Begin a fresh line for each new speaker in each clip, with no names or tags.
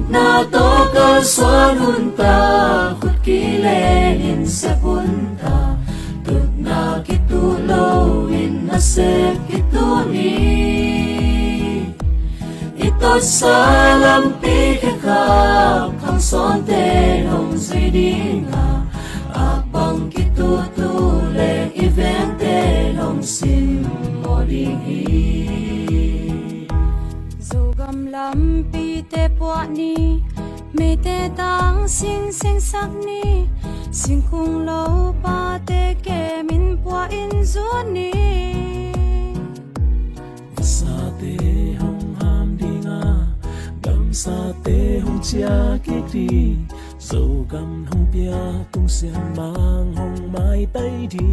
na to ka swanunta khut kilenin sa punta tut na kitulo in na se kituni ito sa lampi kakap kang sonte nong zidinga abang kitutule evente nong simodingi
Zogam lampi te puani me te tang sing sing sak ni sing kung lo pa te ke min pua in zuni
sa te hong ham dinga gam sa te hong chia ki ti dầu gam hong pia tung xian mang hong mai tay đi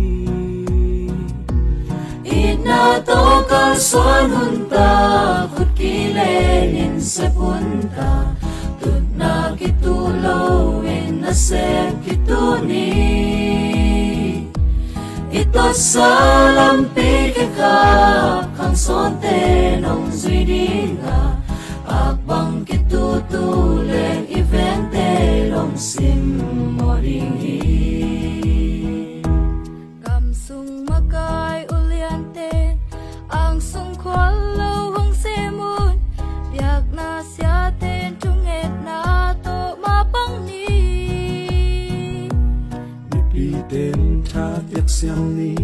Ina to ka swanunta khut kilenin sa punta tut na kitulo in na se kituni ito sa lampi kakap kang sonte nong zidinga abang kitutule evente long simodingi
Gamsung magay uliante ang sungkwalo hong semun biag na siya ten tunget na to mapang ni
Bipiten tha tiak siang ni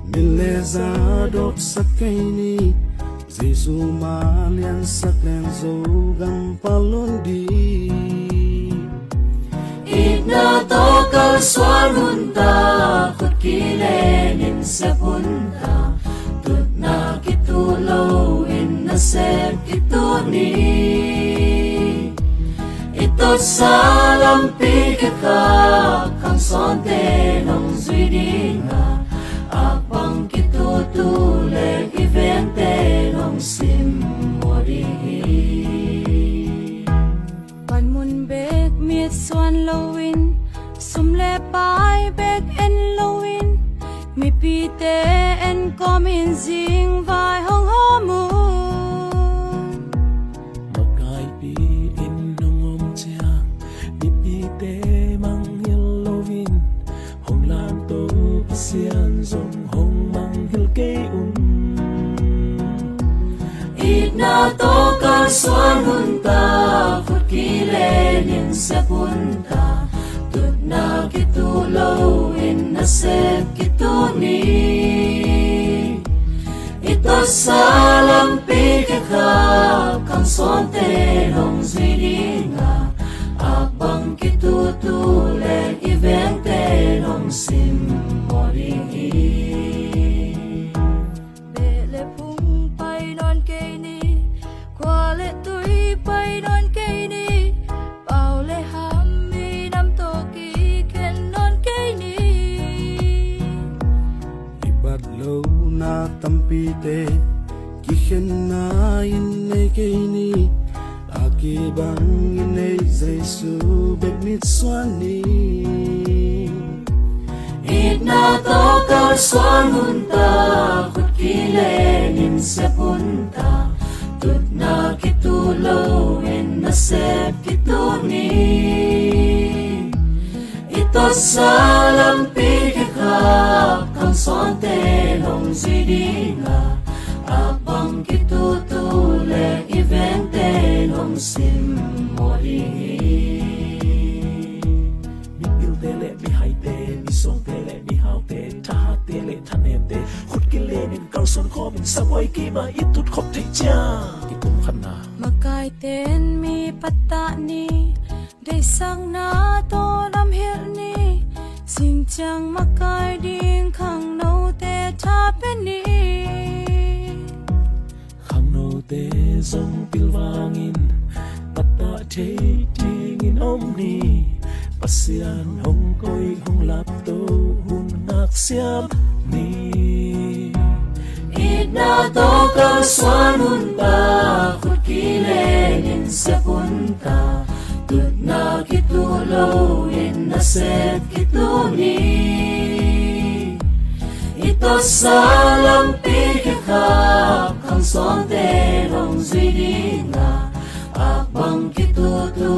Mileza dok sakay ni Giêsu ma lian sắc len dấu gam palon đi
Ina to ka swanunta khut kilenin sa punta tut na kitulo in na se kituni ito sa lampi kakap kang sonte nong zidinga abang kitutule evente nong simodingi
Panmun bek miet swan lowin sumle pai bek en lowin mi pite en komin zing vai hong homun
Magay pi in nungom chia Bipite mang hilovin Hong lam to pasian zong hong mang hil kay
Ina to ka swanunta khut kilenin sa punta tut na kitulo in na se kituni ito sa lampi kakap kang sonte nong zidinga abang kitutule evente nong simodingi
Bele pung pai non kay ni Kwale tui pai non kay ni Paule ham mi nam to ki ken non kay ni
Ibat lo na tampite Kihen na inay kay ni Aki bang inay Giêsu bek mit swani
Ina to ka swanunta khut kilenin sa punta tut na kitulo in na se kituni ito sa lampi kakap kang sonte nong zidinga abang kitutule evente nong simodingi
Bipil tele bihay te Bisong tele bihaw te Taha tele tanem te Khut kilenin kalson komin Samoy kima itut khop te cha Itum khana
Magkay ten mi pata ni Day sang na to nam hil ni Sing chang magkay ding khang no te tape ni
Khang no te zong pilwangin Pata te tingin omni Pasian hong koy hong lapto Hun ngak siam ni
Ina to ka swanunta khut kilenin sa punta tut na kitulo in na se kituni ito sa lampi kakap kang sonte nong zidinga abang kitutu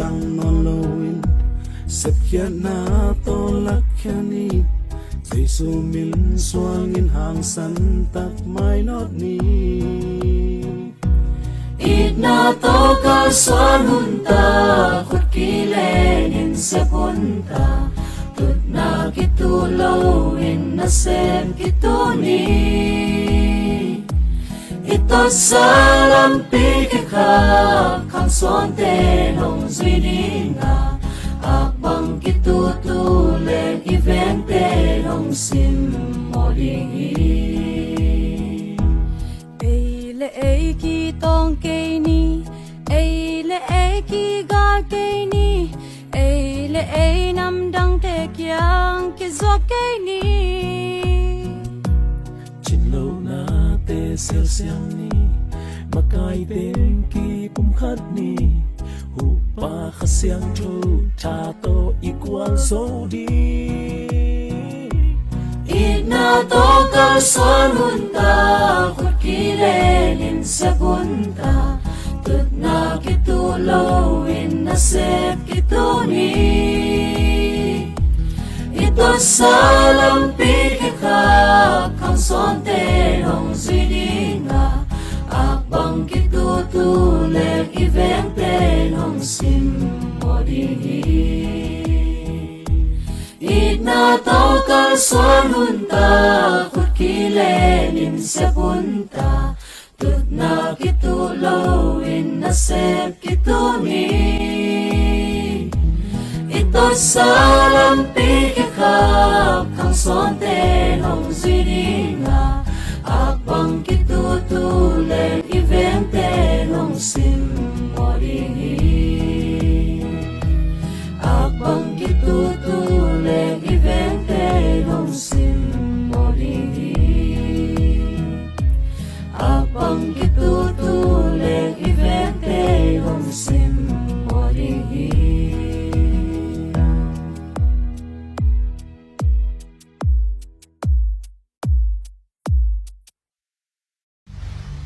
sang non lowin sep khian na to lak khiani Giêsu min xuang in hàng san tak mai not ni
ít na to ka xuan hun ta khut ki lên in se pun ta tut na ki tu lâu in na sem ki tu ni ito salam pi ki kha khang xuan te nong duy đi nga bang ki tu lên i ven te nong sim mo đi
Ei ki tong ke ni ei le ei ki ga ke ni ei le ei nam dang te kyang ki zo ke ni
chin lâu na te sel siang ni makai ten ki pum khat ni hu pa kha siang thu tha to igual so di
ít na to ka xuan hun ta khut ki lên in se pun ta tut na ki tu lâu in na se ki tu ni ito salam pi ki kha khang son te nong duy đi nga bang ki tu lên i ven te nong sim mo đi ít na tao ka xuan hun ta khut ki lên in se pun ta tut na ki tu lâu in na se ki tu ni ito salam pi ki kha khang son te nong duy đi nga bang ki tu lên i ven te nong sim